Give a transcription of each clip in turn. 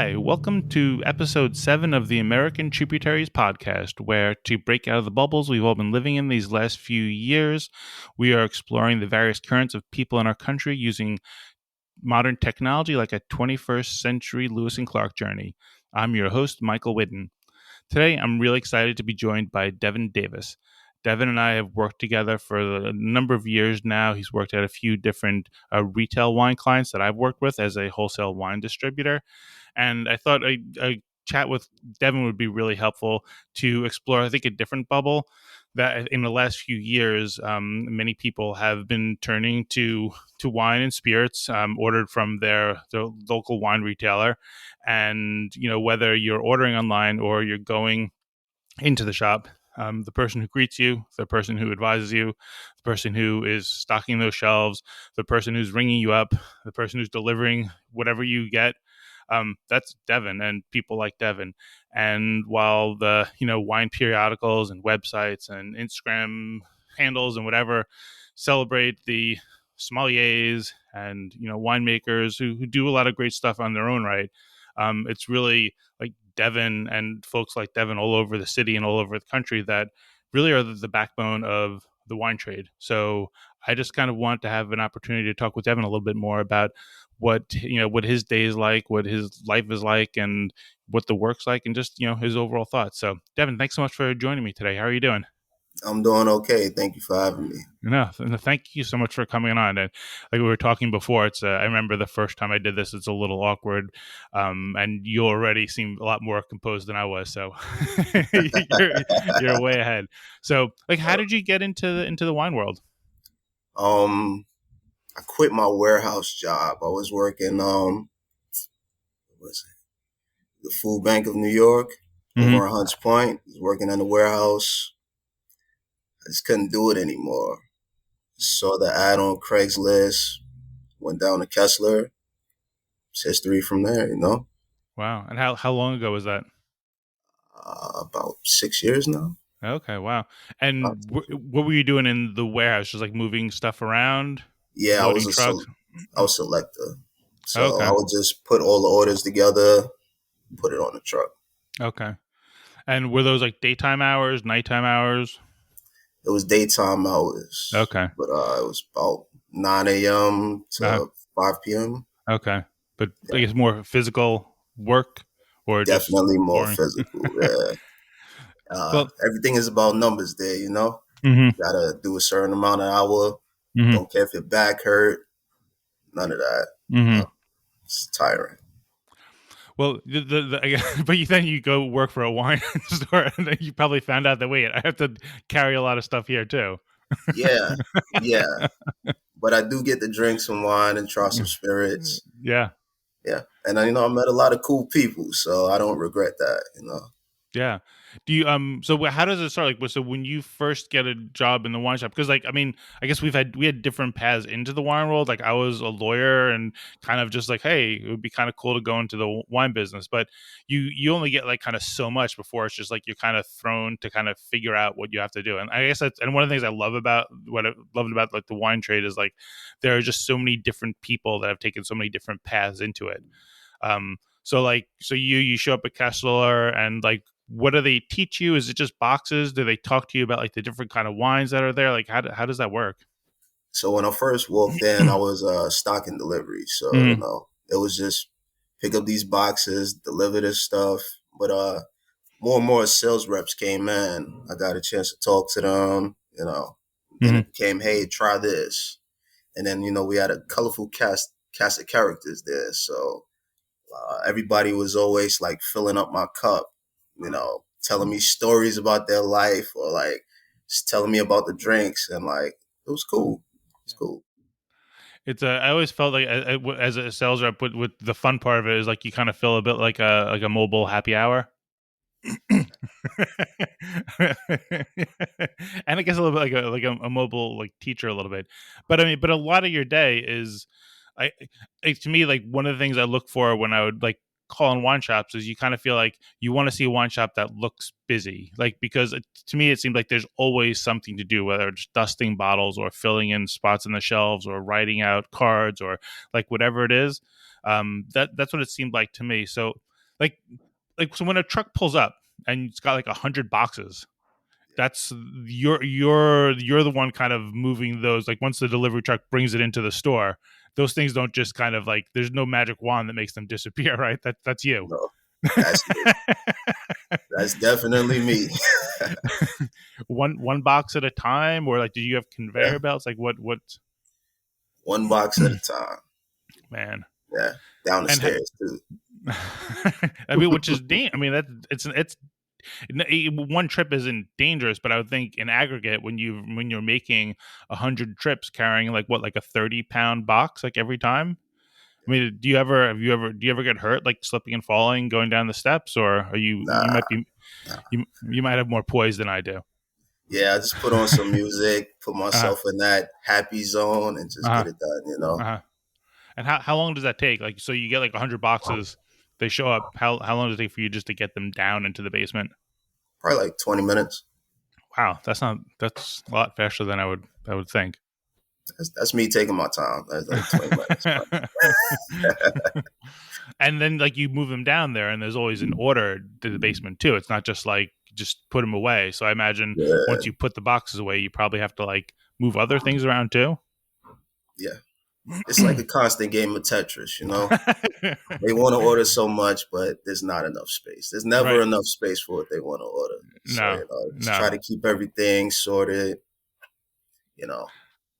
Hi, welcome to episode 7 of the American Tributaries podcast, where to break out of the bubbles we've all been living in these last few years, we are exploring the various currents of people in our country using modern technology like a 21st century Lewis and Clark journey. I'm your host, Michael Whidden. Today, I'm really excited to be joined by Devin Davis. Devin and I have worked together for a number of years now. He's worked at a few different retail wine clients that I've worked with as a wholesale wine distributor. And I thought a chat with Devin would be really helpful to explore, I think, a different bubble that in the last few years, many people have been turning to wine and spirits ordered from their local wine retailer. And, whether you're ordering online or you're going into the shop, the person who greets you, the person who advises you, the person who is stocking those shelves, the person who's ringing you up, the person who's delivering whatever you get, that's Devin and people like Devin. And while the wine periodicals and websites and Instagram handles and whatever celebrate the sommeliers and winemakers who do a lot of great stuff on their own right, it's really like Devin and folks like Devin all over the city and all over the country that really are the backbone of the wine trade. So I just kind of want to have an opportunity to talk with Devin a little bit more about what his day is like, what his life is like, and what the work's like, and just his overall thoughts. So Devin, thanks so much for joining me today. How are you doing? I'm doing okay. Thank you for having me. No, thank you so much for coming on. And like we were talking before, it's I remember the first time I did this, it's a little awkward, and you already seem a lot more composed than I was. So you're way ahead. So, like, how did you get into the wine world? I quit my warehouse job. I was working what was it? The Food Bank of New York Mm-hmm. over on Hunts Point. I was working in the warehouse. I just couldn't do it anymore. Saw the ad on Craigslist, went down to Kessler. It's history from there. Wow. And how long ago was that? About 6 years now. Okay, wow. And About- what were you doing in the warehouse? Just like moving stuff around, yeah, loading trucks? I was selector. So I Okay, would just put all the orders together, put it on the truck. okay. And were those like daytime hours, nighttime hours? It was daytime hours, Okay, but it was about 9 a.m. uh, to 5 p.m. okay. But I Yeah, guess more physical work or just definitely more boring? physical. Yeah, Well, everything is about numbers there. mm-hmm, Gotta do a certain amount of hour. mm-hmm, Don't care if your back hurt. None of that. mm-hmm. It's tiring. Well, but then you go work for a wine store, and then you probably found out that wait, I have to carry a lot of stuff here too. Yeah, yeah. But I do get to drink some wine and try some spirits. Yeah. Yeah, and I met a lot of cool people, so I don't regret that. Yeah. Do you so how does it start? Like, so when you first get a job in the wine shop, because like I mean, I guess we had different paths into the wine world. Like I was a lawyer and kind of just like, hey, it would be kind of cool to go into the wine business, but you only get like kind of so much before it's just like you're kind of thrown to kind of figure out what you have to do. And I guess that's and one of the things I love about what I loved about like the wine trade is like there are just so many different people that have taken so many different paths into it. So you show up at Kessler and like what do they teach you? Is it just boxes? Do they talk to you about like the different kind of wines that are there? Like how does that work? So when I first walked in, I was stocking delivery. So, Mm-hmm. it was just pick up these boxes, deliver this stuff. But more and more sales reps came in. I got a chance to talk to them. Then Mm-hmm. it became, hey, try this. And then, we had a colorful cast of characters there. So everybody was always like filling up my cup, telling me stories about their life or like just telling me about the drinks. And like, it was cool. It's cool. It's I always felt like as a sales rep, with the fun part of it is like you kind of feel a bit like a mobile happy hour. And I guess a little bit like a mobile like teacher a little bit, but I mean, but a lot of your day is, to me like one of the things I look for when I would like call in wine shops is you kind of feel like you want to see a wine shop that looks busy, like because to me it seems like there's always something to do, whether it's dusting bottles or filling in spots on the shelves or writing out cards or like whatever it is. That's what it seemed like to me. So like so when a truck pulls up and it's got like 100 boxes, that's you're the one kind of moving those. Like once the delivery truck brings it into the store, those things don't just kind of like, there's no magic wand that makes them disappear, right? That's you. No, that's it. That's definitely me. One box at a time, or like, do you have Yeah, conveyor belts? Like what? one box at a time. Man. Yeah, down the And stairs too. I mean, which is I mean, that it's one trip isn't dangerous, but I would think in aggregate, when you're making 100 trips carrying like what, like a 30-pound box like every time. I mean, do you ever get hurt like slipping and falling going down the steps, or are you Nah, might be nah. you might have more poise than I do. Yeah, I just put on some music, put Uh myself in that happy zone, and just huh. get it done. You know, Uh huh. And how long does that take? Like, so you get like 100 boxes, they show up. How long does it take for you just to get them down into the basement? probably like 20 minutes. Wow, that's a lot faster than I would think. That's me taking my time. That's like 20 minutes. And then like you move them down there, and there's always an order to the basement too. It's not just like just put them away. So I imagine Yeah, once you put the boxes away, you probably have to like move other things around too. yeah. It's like a constant game of Tetris. You know, they want to order so much, but there's not enough space. There's never Right. enough space for what they want to order. So No. you know, just No. try to keep everything sorted. You know,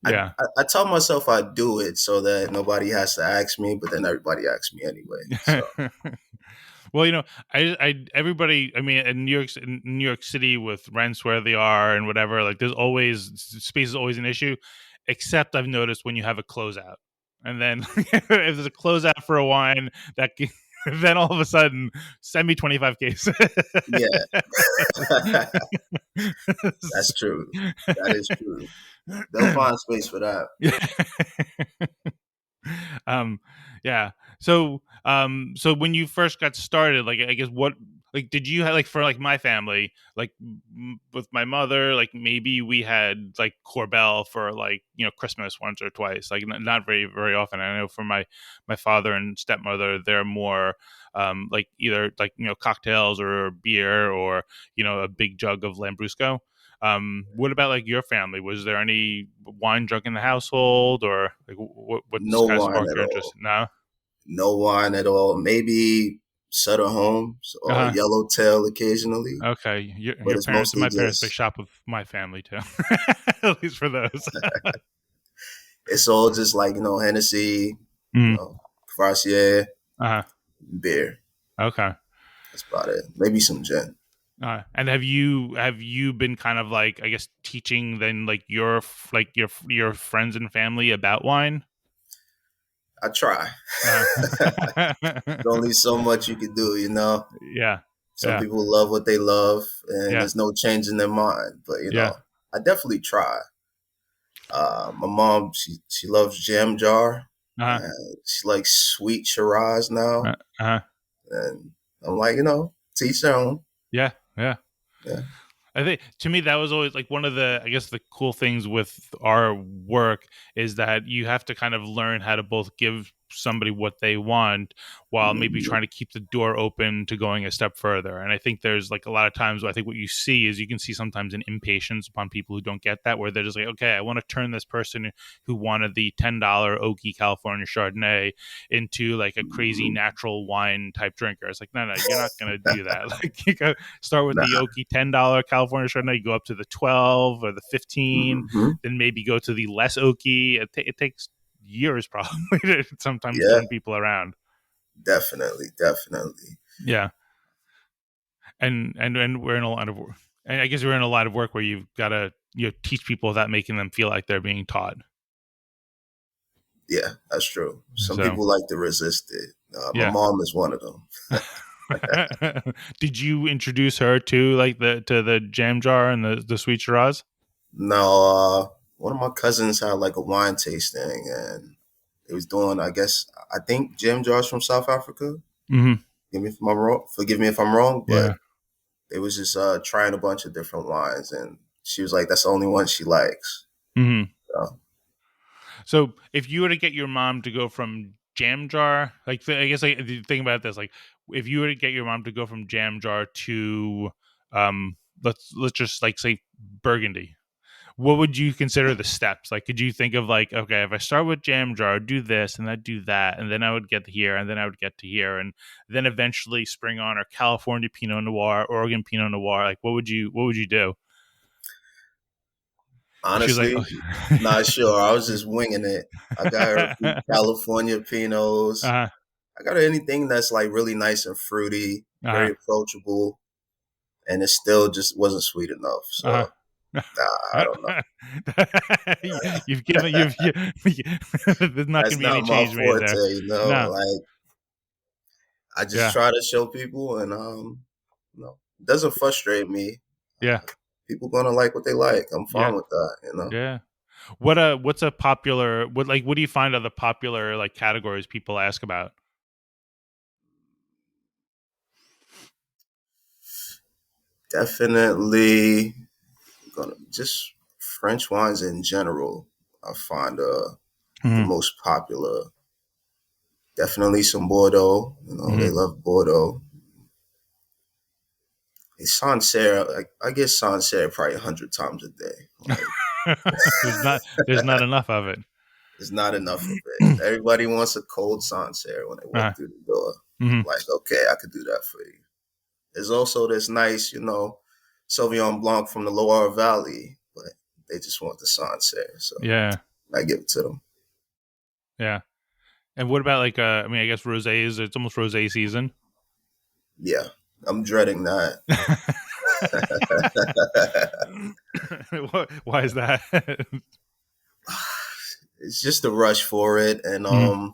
I, Yeah. I tell myself I do it so that nobody has to ask me, but then everybody asks me anyway. So Well, everybody. I mean, in New York City, with rents where they are and whatever, like there's always space is always an issue. Except I've noticed when you have a closeout, and then if there's a closeout for a wine, then all of a sudden send me 25 cases. yeah, that's true. That is true. They'll find space for that. um yeah, so when you first got started, like I guess what, like did you have, like for like my family, like with my mother, like maybe we had like Corbel for like Christmas once or twice, like not very very often. I know for my father and stepmother, they're more like either like cocktails or beer, or a big jug of Lambrusco. What about like your family? Was there any wine drunk in the household, or like what's No kind of wine sparked at your interest? all. No. No wine at all. Maybe Sutter Homes Uh or huh. Yellowtail occasionally, Okay. but Your it's parents and mostly my parents, they just shop with my family too. At least for those. it's all just like Hennessy, Mm. Cavassier, Uh huh. beer. Okay. That's about it. Maybe some gin. And have you been kind of like, I guess, teaching then like your friends and family about wine? I try. Uh, There's only so much you can do. yeah. Some Yeah. people love what they love, and Yeah. there's no change in their mind. But Yeah. I definitely try. My mom, she loves jam jar, Uh and she likes sweet Shiraz now, huh. Uh huh. and I'm like, teach their own. Yeah. Yeah. Yeah. I think to me that was always like one of the, I guess, the cool things with our work is that you have to kind of learn how to both give somebody what they want while maybe Mhm. trying to keep the door open to going a step further. And I think there's like a lot of times, I think what you see is, you can see sometimes an impatience upon people who don't get that, where they're just like, okay, I want to turn this person who wanted the $10 Okie California Chardonnay into like a crazy Mhm. natural wine type drinker. It's like, no, you're not going to do that. Like, you go start with the Nah. Okie $10 California Chardonnay, you go up to the 12 or the 15, Hmm. then maybe go to the less oaky. It takes years probably to sometimes Yeah, turn people around. definitely, definitely. Yeah, and we're in a lot of work. And I guess we're in a lot of work where you've got to teach people without making them feel like they're being taught. Yeah, that's true. Some So people like to resist it. My yeah. mom is one of them. Did you introduce her to like the jam jar and the sweet Shiraz? Now, one of my cousins had like a wine tasting, and they was doing, I think Jim Josh from South Africa. Hmm. Forgive me if I'm wrong, Yeah. but they was just trying a bunch of different wines, and she was like, "That's the only one she likes." Hmm. So, So if you were to get your mom to go from jam jar, like I guess like, the thing about this, like if you were to get your mom to go from jam jar to let's just like say Burgundy, what would you consider the steps? Like, could you think of like, okay, if I start with jam jar, I'd do this and I'd do that, and then I would get here, and then I would get to here, and then eventually spring on or California Pinot Noir, Oregon Pinot Noir. Like, what would you do? She was like, Honestly, oh. not sure. I was just winging it. I got her a few California Pinots. uh-huh, I got her anything that's like really nice and fruity, uh-huh, very approachable, and it still just wasn't sweet enough. uh-huh. So I don't know. You've given there's not That's gonna be any not my change made forte, there. you know. No, Like I just yeah, try to show people, and it doesn't frustrate me. yeah, People gonna like what they like. I'm yeah, fine with that, you know. yeah. What's a popular what do you find are the popular like categories people ask about? Definitely gonna just French wines in general. I find the Mm-hmm. most popular. Definitely some Bordeaux. You know, they Mm-hmm. love Bordeaux. It's Sancerre. Like I get Sancerre probably 100 times a day. Like there's not enough of it. there's not enough of it. Everybody wants a cold Sancerre when they uh, walk through the door. mm-hmm. I'm like, okay, I could do that for you. There's also this nice, Sauvignon Blanc from the Loire Valley, but they just want the Sancerre, so Yeah, I give it to them. yeah. And what about like I mean, I guess rosés. It's almost rosé season. Yeah, I'm dreading that. Why is that? It's just a rush for it, and Mm-hmm.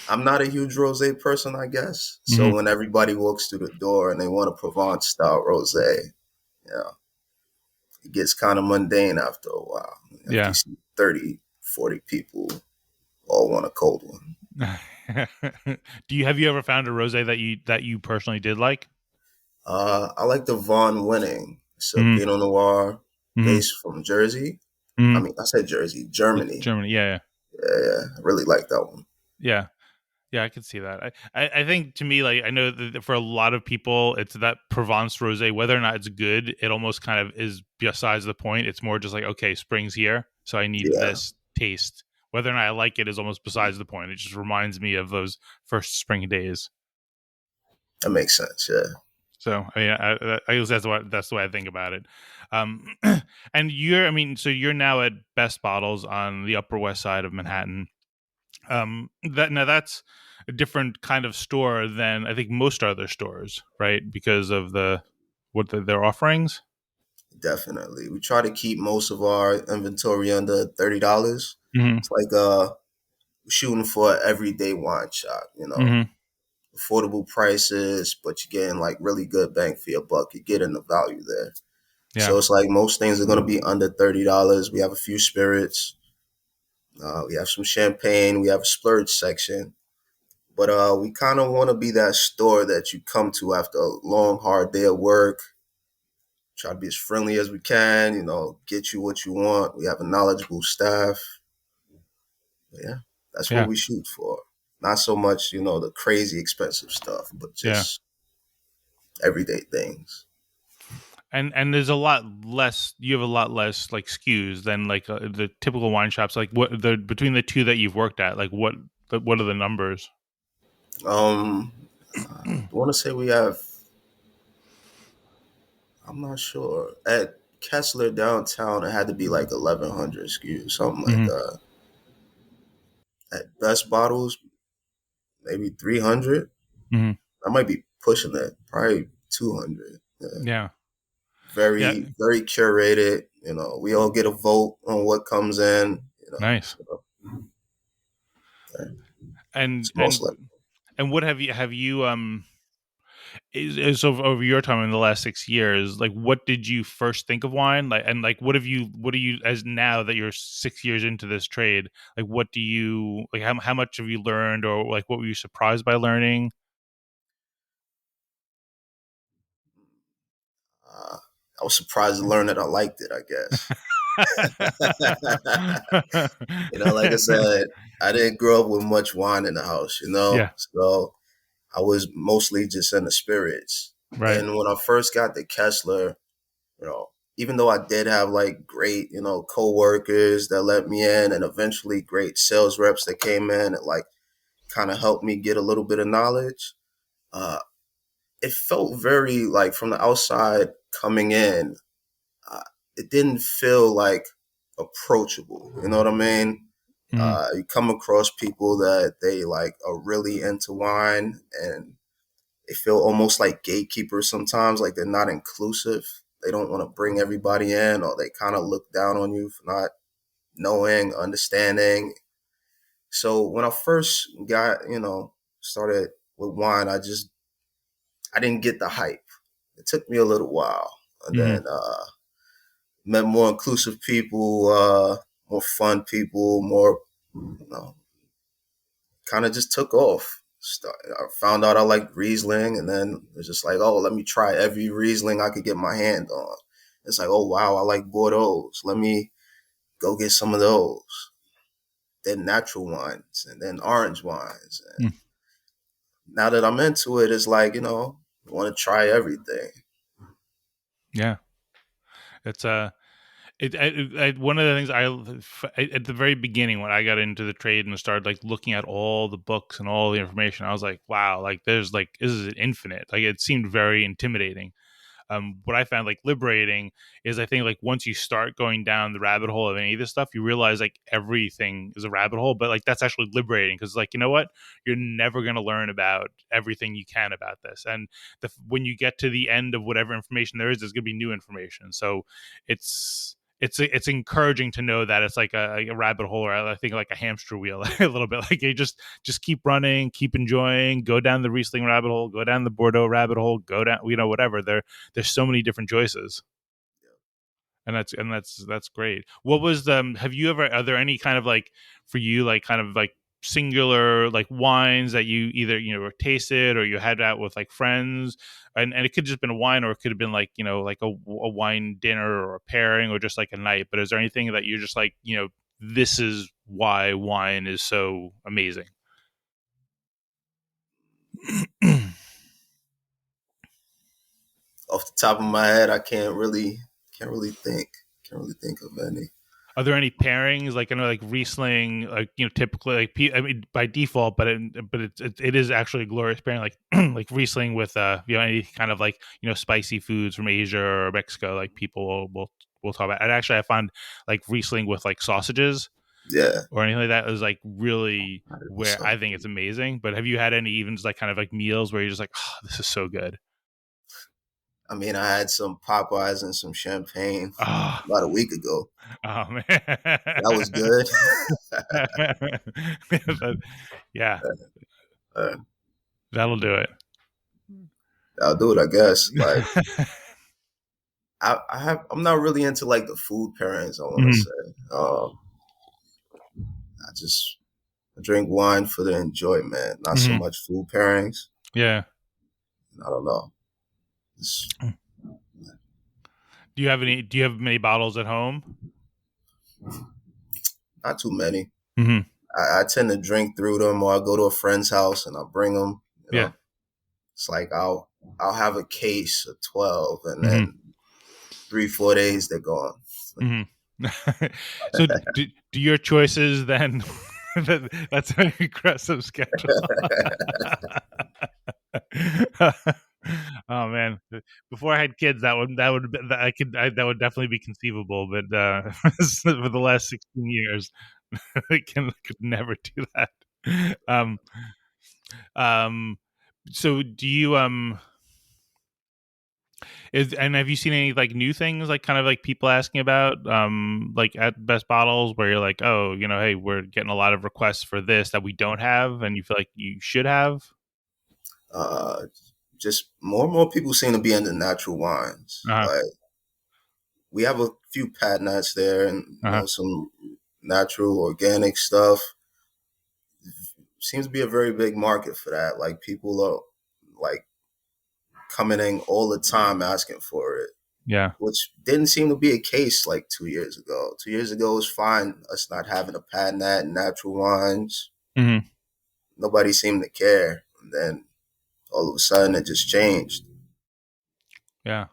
I'm not a huge rosé person, I guess. So Mm-hmm. when everybody walks through the door and they want a Provence style rosé, yeah, it gets kind of mundane after a while. After you Yeah. see 30, 40 people all want a cold one. Have you ever found a rosé that you personally did like? I like the Von Winning. It's a Mm-hmm. Pinot Noir Mm-hmm. based from Jersey. I Mm-hmm. mean, I said Jersey, It's Germany. Germany. Yeah, Yeah, yeah, I really like that one. yeah. Yeah, I can see that. I think to me, like I know that for a lot of people, it's that Provence rosé. Whether or not it's good, it almost kind of is besides the point. It's more just like, okay, spring's here, so I need Yeah, this taste. Whether or not I like it is almost besides the point. It just reminds me of those first spring days. that makes sense. Yeah, So I mean, I guess that's the way I think about it. Um, and I mean, so you're now at Best Bottles on the Upper West Side of Manhattan. That's a different kind of store than I think most other stores, right? Because of their offerings. definitely. We try to keep most of our inventory under $30. Mm-hmm. It's like shooting for an everyday wine shop. Mm-hmm. Affordable prices, but you're getting like really good bang for your buck. You're getting the value there. Yeah, So it's like most things are going to be under $30. We have a few spirits. We have some champagne. We have a splurge section. But we kind of want to be that store that you come to after a long, hard day of work. Try to be as friendly as we can, get you what you want. We have a knowledgeable staff. But yeah, that's what yeah, we shoot for. Not so much, the crazy expensive stuff, but yeah. just everyday things. And there's a lot less. You have a lot less like SKUs than like the typical wine shops. Like what the between the two that you've worked at, like what are the numbers? Um, I want to say we have, I'm not sure. At Kessler downtown, it had to be like 1,100 SKUs, something like Mm-hmm. that. At Best Bottles, maybe 300. Mm-hmm. I might be pushing that, probably 200. Yeah. Yeah, yeah. Very, very curated. We all get a vote on what comes in. Nice. So, yeah, And it's most like what have you is over your time in the last 6 years, like what did you first think of wine, like, and like what do you as now that you're 6 years into this trade, like what do you like how much have you learned, or like what were you surprised by learning? I was surprised to learn that I liked it. I guess. Like I said, I didn't grow up with much wine in the house. Yeah. So I was mostly just in the spirits. Right. And when I first got to Kessler, you know, even though I did have like great, coworkers that let me in, and eventually great sales reps that came in and like kind of helped me get a little bit of knowledge, uh, it felt very like from the outside coming in, uh, it didn't feel like approachable. You know what I mean? Mm-hmm. You come across people that they like are really into wine, and they feel almost like gatekeepers sometimes, like they're not inclusive. They don't want to bring everybody in, or they kind of look down on you for not knowing, understanding. So when I first got, started with wine, I didn't get the hype. It took me a little while. And Mm-hmm. then met more inclusive people, more fun people, more, kind of just took off. I found out I liked Riesling, and then it was just like, oh, let me try every Riesling I could get my hand on. It's like, oh, wow, I like Bordeaux. Let me go get some of those. Then natural wines, and then orange wines. And now that I'm into it, it's like, I want to try everything. Yeah. It's one of the things at the very beginning when I got into the trade and started like looking at all the books and all the information, I was like, wow, like there's like, this is infinite. Like it seemed very intimidating. What I found like liberating is I think like once you start going down the rabbit hole of any of this stuff, you realize like everything is a rabbit hole, but like that's actually liberating because like, you know what, you're never going to learn about everything you can about this. And when you get to the end of whatever information there is, there's going to be new information. So it's encouraging to know that it's like a rabbit hole, or I think like a hamster wheel a little bit. Like you just keep running, keep enjoying, go down the Riesling rabbit hole, go down the Bordeaux rabbit hole, go down, whatever. There's so many different choices, and that's great. What was the? Have you ever? Are there any kind of like for you like kind of like singular like wines that you either tasted or you had out with like friends, and it could have just been a wine, or it could have been like like a wine dinner or a pairing or just like a night. But is there anything that you're just like this is why wine is so amazing? Off the top of my head, I can't really think of any. Are there any pairings like I know like Riesling, like typically like I mean by default, but it is actually a glorious pairing, like like Riesling with any kind of like spicy foods from Asia or Mexico, like people will talk about. And actually, I find like Riesling with like sausages Yeah, or anything like that is like really where 100%. I think it's amazing. But have you had any even just like kind of like meals where you're just like, oh, this is so good? I mean, I had some Popeyes and some champagne Oh, about a week ago. oh man. That was good. Yeah, uh, that'll do it. I'll do it, I guess. Like, I'm not really into like the food pairings, I want to Mhm. say. I drink wine for the enjoyment, not so Mhm. much food pairings. Yeah. I don't know. It's Do you have any? Do you have many bottles at home? not too many. Hmm. I tend to drink through them, or I go to a friend's house and I bring them. You Yeah. know, it's like I'll have a case of 12, and Hmm. then 3 4 days they're gone. Hmm. So do your choices then? That's an aggressive schedule. Oh man! Before I had kids, that would definitely be conceivable. But for the last 16 years, could never do that. Um. So do you and have you seen any like new things like kind of like people asking about like at Best Bottles where you're like, oh, hey, we're getting a lot of requests for this that we don't have and you feel like you should have? Uh, just more and more people seem to be into natural wines. Uh-huh. Like we have a few Pat Nats there, and Uh-huh. some natural organic stuff. Seems to be a very big market for that. Like people are like coming in all the time asking for it, Yeah. which didn't seem to be a case like 2 years ago. 2 years ago was fine us not having a Pat Nat and natural wines. Hmm. Nobody seemed to care. And then All of a sudden, it just changed. Yeah.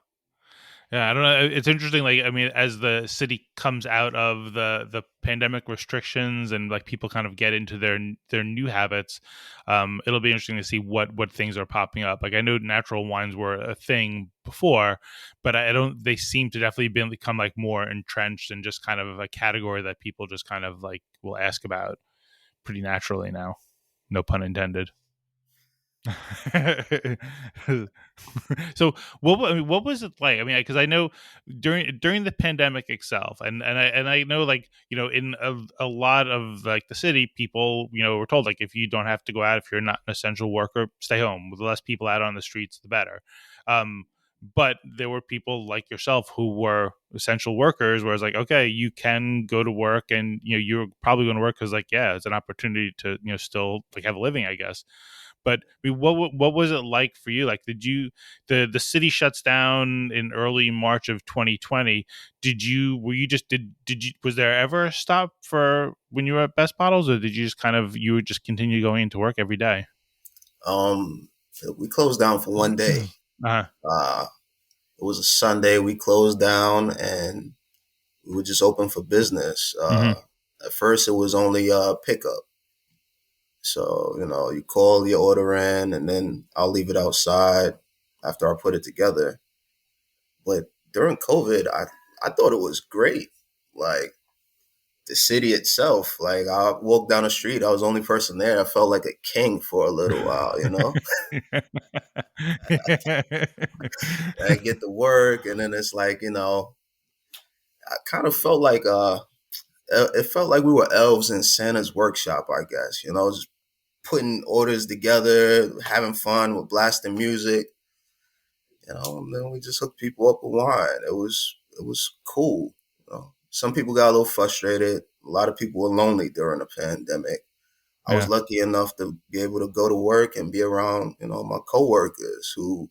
Yeah, I don't know. It's interesting. Like, I mean, as the city comes out of the pandemic restrictions and like people kind of get into their new habits, it'll be interesting to see what things are popping up. Like, I know natural wines were a thing before, but I don't. They seem to definitely become like more entrenched and just kind of a category that people just kind of like will ask about pretty naturally now. No pun intended. So what was it like? I mean, because I know during the pandemic itself, and I know, like, in a lot of like the city, people, were told, like, if you don't have to go out, if you're not an essential worker, stay home. The less people out on the streets, the better. Um, but there were people like yourself who were essential workers, where it's like, okay, you can go to work, and you're probably going to work because, like, yeah, it's an opportunity to still like have a living, I guess. But I mean, what was it like for you? Like, did you the city shuts down in early March of 2020? Did you were you just did you was there ever a stop for when you were at Best Bottles, or did you just you would just continue going into work every day? Um, we closed down for one day. Uh-huh. Uh, it was a Sunday. We closed down and we were just open for business. Hmm. At first, it was only pickup. So, you call your order in and then I'll leave it outside after I put it together. But during COVID, I thought it was great. Like the city itself, like I walked down the street, I was the only person there. I felt like a king for a little while. I get to work and then it's like, I kind of felt like it felt like we were elves in Santa's workshop, I guess, just putting orders together, having fun with blasting music, and then we just hooked people up with wine. It was cool. Some people got a little frustrated. A lot of people were lonely during the pandemic. I was Yeah. lucky enough to be able to go to work and be around, my coworkers who,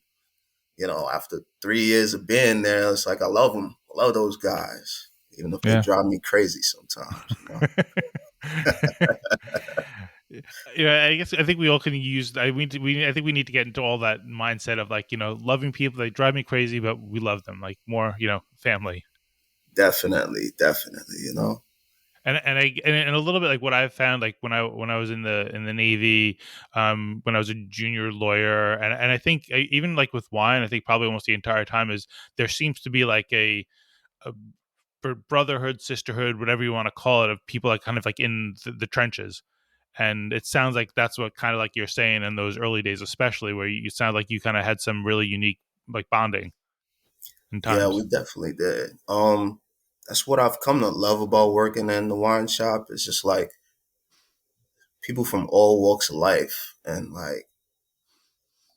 after 3 years of being there, it's like I love them. I love those guys, even if they Yeah. drive me crazy sometimes. Yeah, I think we all can use. I think we need to get into all that mindset of, like, loving people. They drive me crazy, but we love them, like, more, family. Definitely, definitely. And a little bit like what I've found, like when I was in the Navy, when I was a junior lawyer, and I think, even like with wine, I think probably almost the entire time, is there seems to be like a brotherhood, sisterhood, whatever you want to call it, of people like kind of like in the trenches. And it sounds like that's what kind of like you're saying in those early days, especially, where you sound like you kind of had some really unique like bonding in Yeah, times. we definitely did. That's what I've come to love about working in the wine shop. It's just like people from all walks of life, and like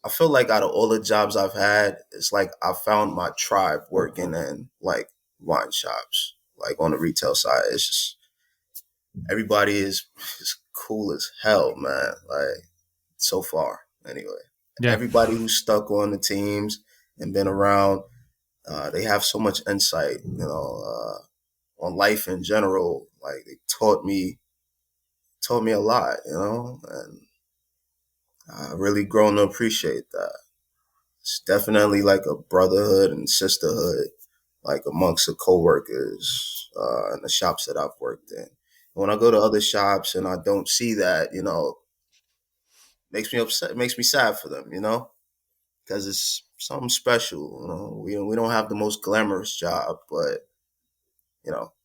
I feel like out of all the jobs I've had, it's like I found my tribe working in like wine shops, like on the retail side. It's just everybody is just cool as hell, man. Like so far, anyway. Yeah. Everybody who's stuck on the teams and been around, they have so much insight, on life in general. Like they taught me a lot, and I really grown to appreciate that. It's definitely like a brotherhood and sisterhood, like amongst the coworkers in the shops that I've worked in. When I go to other shops and I don't see that, makes me upset, makes me sad for them, because it's something special. We don't have the most glamorous job, but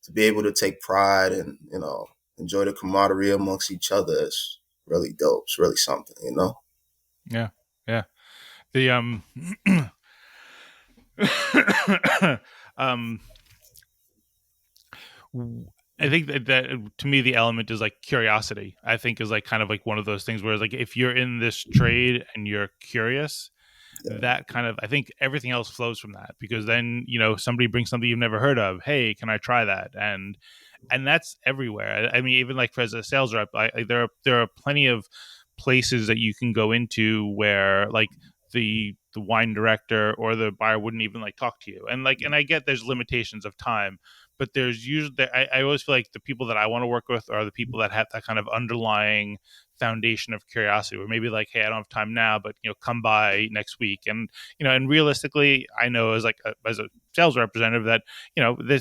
to be able to take pride and enjoy the camaraderie amongst each other is really dope. It's really something. Yeah. Yeah. The um I think that to me, the element is like curiosity. I think is like kind of like one of those things where, like, if you're in this trade and you're curious, Yeah, that kind of, I think everything else flows from that, because then somebody brings something you've never heard of. Hey, can I try that? And that's everywhere. I mean, even like as a sales rep, there are plenty of places that you can go into where, like, the wine director or the buyer wouldn't even like talk to you, and I get there's limitations of time, but there's usually I always feel like the people that I want to work with are the people that have that kind of underlying foundation of curiosity, where maybe like, hey, I don't have time now, but come by next week. And and realistically, I know as like as a sales representative that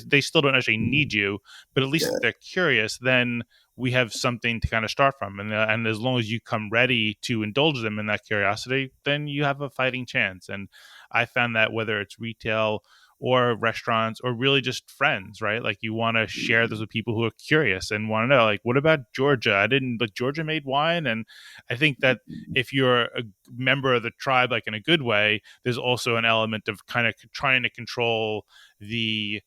they still don't actually need you, but at least Yeah. if they're curious, then we have something to kind of start from. And as long as you come ready to indulge them in that curiosity, then you have a fighting chance. And I found that whether it's retail or restaurants or really just friends, right? Like you want to share this with people who are curious and want to know, like, what about Georgia? I didn't like Georgia made wine. And I think that if you're a member of the tribe, like in a good way, there's also an element of kind of trying to control the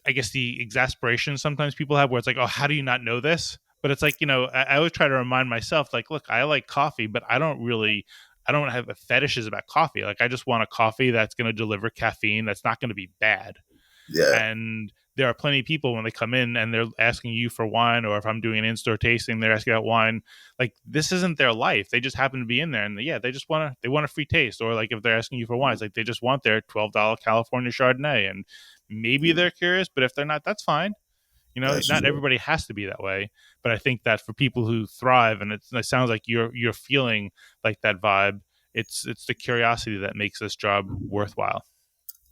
I guess the exasperation sometimes people have where it's like, oh, how do you not know this? But it's like, I always try to remind myself, like, look, I like coffee, but I don't have fetishes about coffee. Like, I just want a coffee that's going to deliver caffeine that's not going to be bad. Yeah. And there are plenty of people when they come in and they're asking you for wine, or if I'm doing an in-store tasting, they're asking about wine. Like this isn't their life. They just happen to be in there, and yeah, they want a free taste. Or like if they're asking you for wine, it's like they just want their $12 California Chardonnay, and maybe they're curious, but if they're not, that's fine. That's Not true. everybody has to be that way, but I think that for people who thrive, and it sounds like you're feeling like that vibe. It's the curiosity that makes this job worthwhile.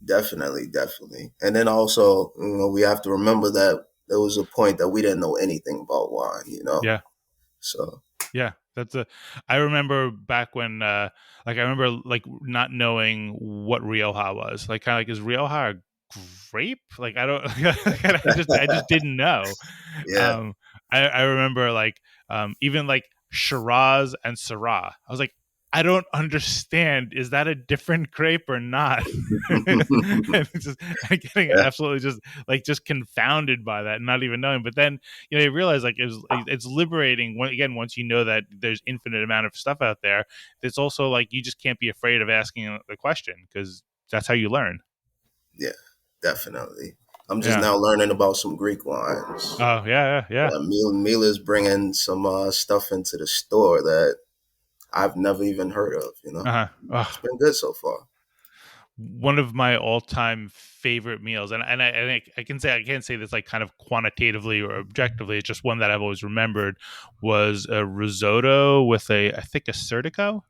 Definitely, definitely. And then also, we have to remember that there was a point that we didn't know anything about wine. Yeah. So Yeah, that's a. I remember back when, like, I remember like not knowing what Rioja was. Like, kind of like, is Rioja a grape? Like, I don't. I just didn't know. yeah. Um, I remember like, even like Shiraz and Syrah. I was like, I don't understand. Is that a different grape or not? And it's just I'm getting Yeah. absolutely just confounded by that, and not even knowing. But then you realize like it's liberating again once you know that there's infinite amount of stuff out there. It's also like you just can't be afraid of asking the question because that's how you learn. Yeah, definitely. I'm just Yeah. now learning about some Greek wines. Oh yeah, yeah, yeah. Mila's bringing some stuff into the store that I've never even heard of. Uh It's huh. been good so far. One of my all-time favorite meals, and I can say I can't say this like kind of quantitatively or objectively. It's just one that I've always remembered was a risotto with a I think a Sertico.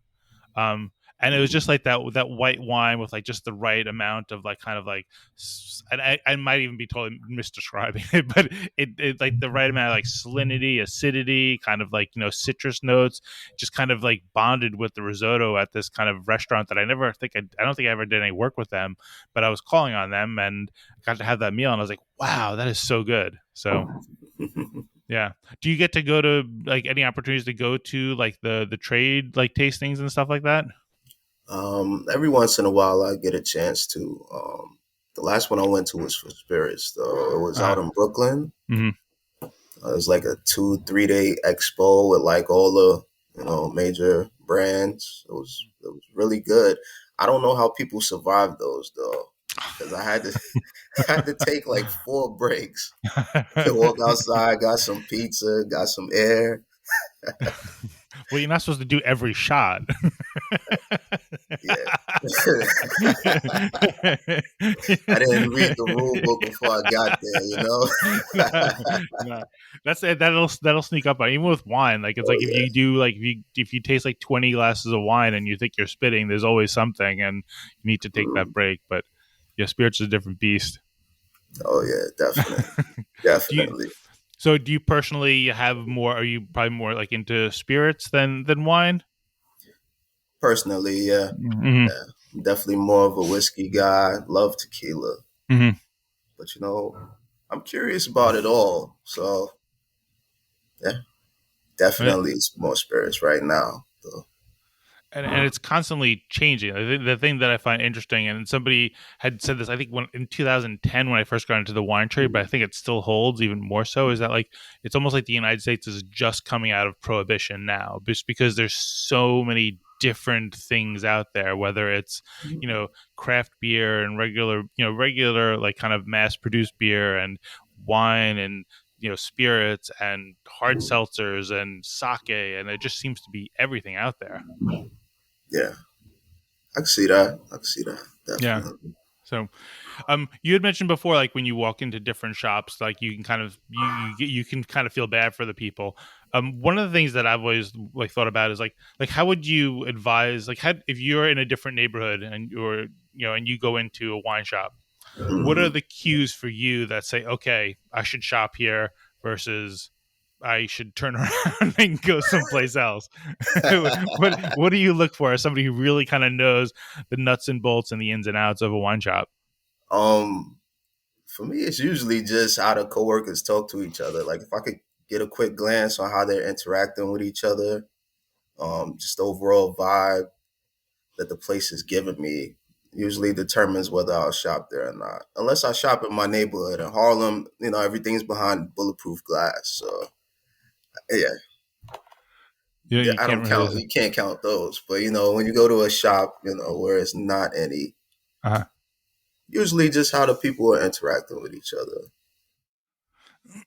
Um, and it was just like that white wine with like just the right amount of like kind of like, and I might even be totally misdescribing it, but it like the right amount of like salinity, acidity, kind of like citrus notes, just kind of like bonded with the risotto at this kind of restaurant that I don't think I ever did any work with them, but I was calling on them and got to have that meal, and I was like, wow, that is so good. So yeah. Do you get to go to like any opportunities to go to like the trade like tastings and stuff like that? Every once in a while, I get a chance to. The last one I went to was for spirits, though. It was Uh, out in Brooklyn. hmm It was like a 2 3 day expo with like all the major brands. It was really good. I don't know how people survive those though, because I had to had to take like 4 breaks. Walk outside, got some pizza, got some air. well, you're not supposed to do every shot. Yeah. I didn't read the rule book before I got no, there. no. That's it. That'll sneak up on even with wine. Like it's Oh like if yeah. you do like if you taste like 20 glasses of wine and you think you're spitting, there's always something, and you need to take that Mm. break. But yeah, spirits is a different beast. Oh yeah, definitely, do you definitely. do you personally have more? Are you probably more like into spirits than wine? Personally, yeah, Hmm. yeah, I'm definitely more of a whiskey guy. Love tequila, Hmm. but I'm curious about it all. So yeah, definitely it's more spirits right now. So, And it's constantly changing. I think the thing that I find interesting, and somebody had said this, I think when in 2010 when I first got into the wine trade, but I think it still holds even more so, is that like it's almost like the United States is just coming out of prohibition now, just because there's so many different things out there, whether it's craft beer and regular like kind of mass produced beer and wine and spirits and hard seltzers and sake, and it just seems to be everything out there. yeah, I can see that. I can see that Yeah. definitely. So, you had mentioned before, like when you walk into different shops, like you can kind of you can kind of feel bad for the people. One of the things that I've always like thought about is like how would you advise, like how, if you're in a different neighborhood and you're, and you go into a wine shop, what are Hmm. the cues for you that say, okay, I should shop here versus I should turn around and go someplace else? What do you look for as somebody who really kind of knows the nuts and bolts and the ins and outs of a wine shop? um, for me, it's usually just how the coworkers talk to each other. Like if I could get a quick glance on how they're interacting with each other, just the overall vibe that the place is giving me usually determines whether I'll shop there or not. Unless I shop in my neighborhood in Harlem, everything's behind bulletproof glass. So yeah, You I can't don't really. count. You can't count those. But when you go to a shop, where it's not any, Uh, usually just how the people are interacting with each other.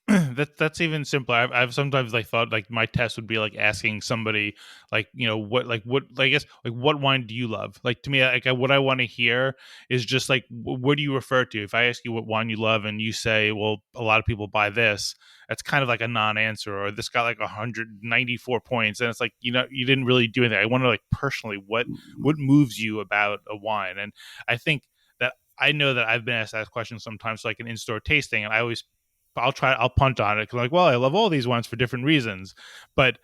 that's even simpler. I've sometimes like thought like my test would be like asking somebody like, what I guess like what wine do you love? Like to me, like what I want to hear is just like what do you refer to? If I ask you what wine you love and you say, well, a lot of people buy this, that's kind of like a non-answer. Or this got like 194 points, and it's like, you didn't really do anything. I want to like personally what moves you about a wine, and I think that I know that I've been asked that question sometimes, like an in-store tasting, and I'll punt on it because I'm like, well, I love all these ones for different reasons, but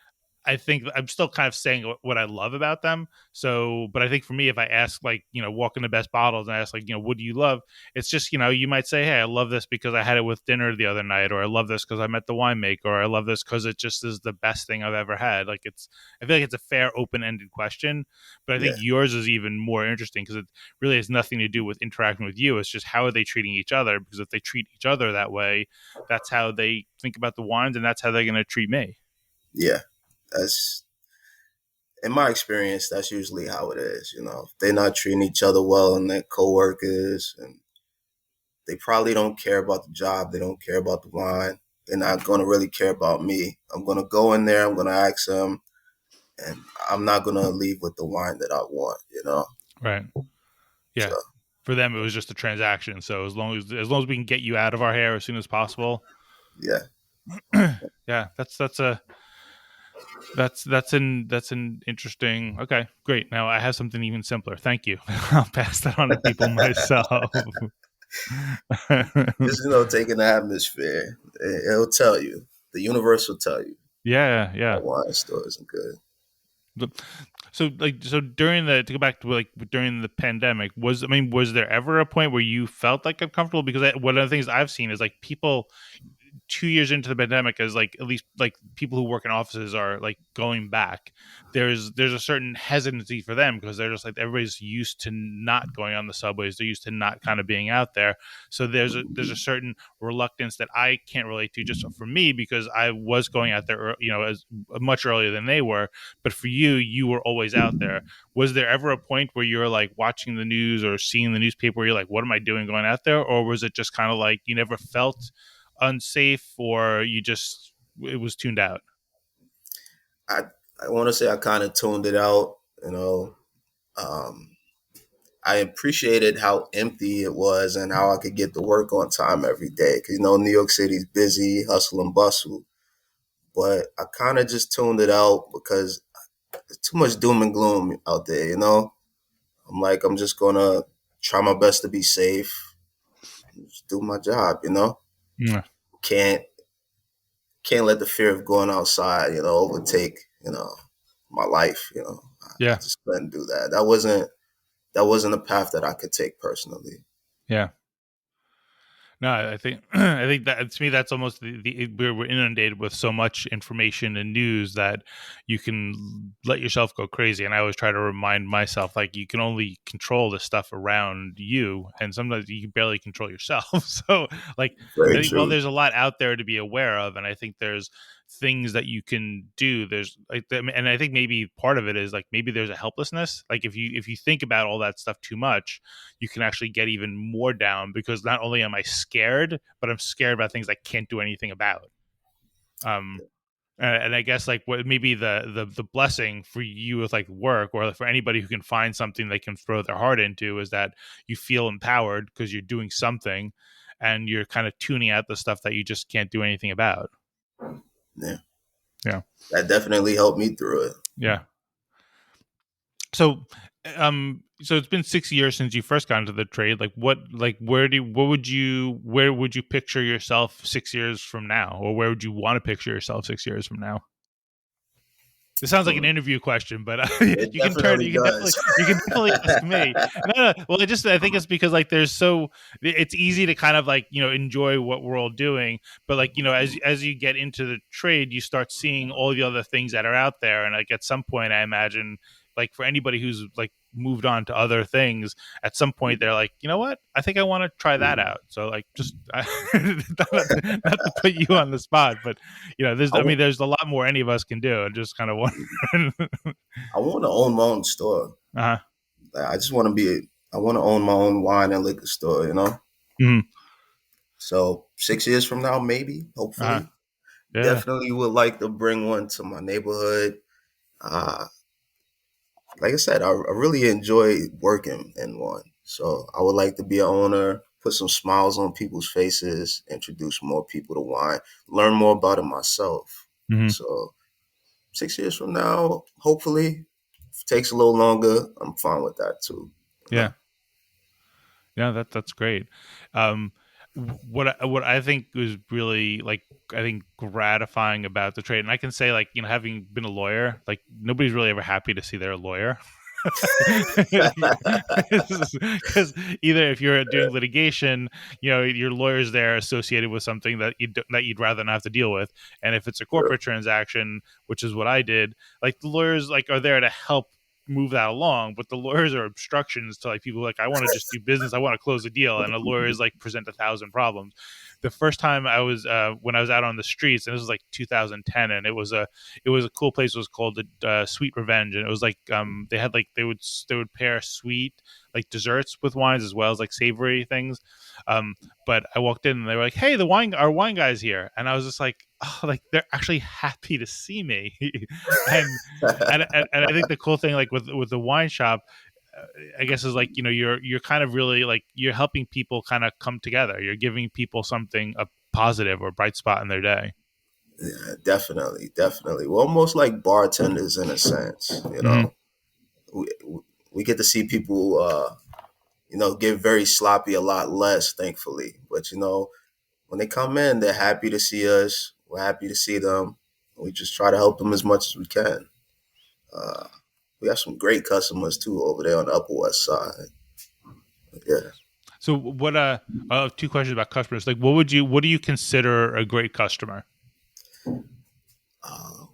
I think I'm still kind of saying what I love about them. So, but I think for me, if I ask like, walk into Best Bottles and ask like, what do you love? It's just, you might say, hey, I love this because I had it with dinner the other night, or I love this because I met the winemaker, or I love this because it just is the best thing I've ever had. I feel like it's a fair, open-ended question, but I think Yeah, yours is even more interesting because it really has nothing to do with interacting with you. It's just how are they treating each other? Because if they treat each other that way, that's how they think about the wines, and that's how they're going to treat me. yeah. That's in my experience. That's usually how it is. If they're not treating each other well and their coworkers, and they probably don't care about the job. They don't care about the wine. They're not going to really care about me. I'm going to go in there. I'm going to ask them, and I'm not going to leave with the wine that I want. Right. So Yeah. For them, it was just a transaction. So as long as we can get you out of our hair as soon as possible. yeah, Yeah, that's an interesting. Okay, great. Now I have something even simpler. Thank you. I'll pass that on to people myself. just taking the atmosphere. It'll tell you. The universe will tell you Yeah, that yeah. wine store isn't good. So during the to go back to like during the pandemic, was there ever a point where you felt like uncomfortable? Because one of the things I've seen is like people 2 years into the pandemic, as like at least like people who work in offices are like going back, there's a certain hesitancy for them because they're just like everybody's used to not going on the subways, they're used to not kind of being out there. So there's a certain reluctance that I can't relate to just for me because I was going out there, as much earlier than they were. But for you were always out there. Was there ever a point where you're like watching the news or seeing the newspaper where you're like, what am I doing going out there? Or was it just kind of like you never felt unsafe, or you just it was tuned out? I I want to say I kind of tuned it out. Um, I appreciated how empty it was and how I could get to work on time every day. Because New York City's busy, hustle and bustle. But I kind of just tuned it out because there's too much doom and gloom out there. I'm like, I'm just gonna try my best to be safe, just do my job. Mm, Can't can't let the fear of going outside, overtake, my life. I yeah, just couldn't do that. That wasn't a path that I could take personally. yeah. No, I think I think that to me that's almost we're inundated with so much information and news that you can let yourself go crazy. And I always try to remind myself like you can only control the stuff around you, and sometimes you can barely control yourself. So like I Very think, well, true. there's a lot out there to be aware of, and I think there's things that you can do. There's like, and I think maybe part of it is like maybe there's a helplessness. Like if you think about all that stuff too much, you can actually get even more down because not only am I scared, but I'm scared about things I can't do anything about. Um, And I guess like what maybe the blessing for you with like work, or for anybody who can find something they can throw their heart into, is that you feel empowered because you're doing something, and you're kind of tuning out the stuff that you just can't do anything about. Yeah, Yeah. that definitely helped me through it. Yeah. So, so it's been 6 years since you first got into the trade. Where would you picture yourself 6 years from now, or where would you want to picture yourself 6 years from now? This sounds like an Hmm. interview question, but It definitely does. you can definitely ask me. No. Well, I think it's because like it's easy to kind of like enjoy what we're all doing, but like as you get into the trade, you start seeing all the other things that are out there, and like at some point, I imagine like for anybody who's like moved on to other things, at some point they're like, you know what, I think I want to try that out. So like just not to put you on the spot, but I, w- there's a lot more any of us can do. And just kind of wondering. I want to own my own store. Uh-huh. Like, I just want to be. I want to own my own wine and liquor store. Mhm. So 6 years from now, maybe, Uh-huh. hopefully, Yeah. definitely would like to bring one to my neighborhood. Uh, like I said, I really enjoy working in one. So I would like to be an owner, put some smiles on people's faces, introduce more people to wine, learn more about it myself. Hmm. So 6 years from now, hopefully, if it takes a little longer, I'm fine with that too. You Yeah. know? Yeah, that's great. Um, what I think was really like, I think, gratifying about the trade, and I can say like having been a lawyer, like nobody's really ever happy to see their lawyer. Because either if you're doing litigation, your lawyer's there associated with something that that you'd rather not have to deal with, and if it's a True. corporate transaction, which is what I did, like the lawyers like are there to help move that along, but the lawyers are obstructions to like people like, I want to just do business, I want to close a deal, and a lawyer is like present 1,000 problems. The first time I was when I was out on the streets, and this was like 2010, and it was a cool place. It was called the Sweet Revenge, and it was like they had like they would pair sweet like desserts with wines as well as like savory things. But I walked in and they were like, "Hey, our wine guy's here," and I was just like, "Oh, like they're actually happy to see me." and, and I think the cool thing like with the wine shop, I guess, is like you're kind of really like you're helping people kind of come together. You're giving people something, a positive or bright spot in their day. Yeah, definitely, definitely. We're almost like bartenders in a sense. Hmm. We, we get to see people, get very sloppy a lot less, thankfully. But when they come in, they're happy to see us. We're happy to see them. We just try to help them as much as we can. Uh, we have some great customers too over there on the Upper West Side. Yeah. So what two questions about customers. Like what do you consider a great customer?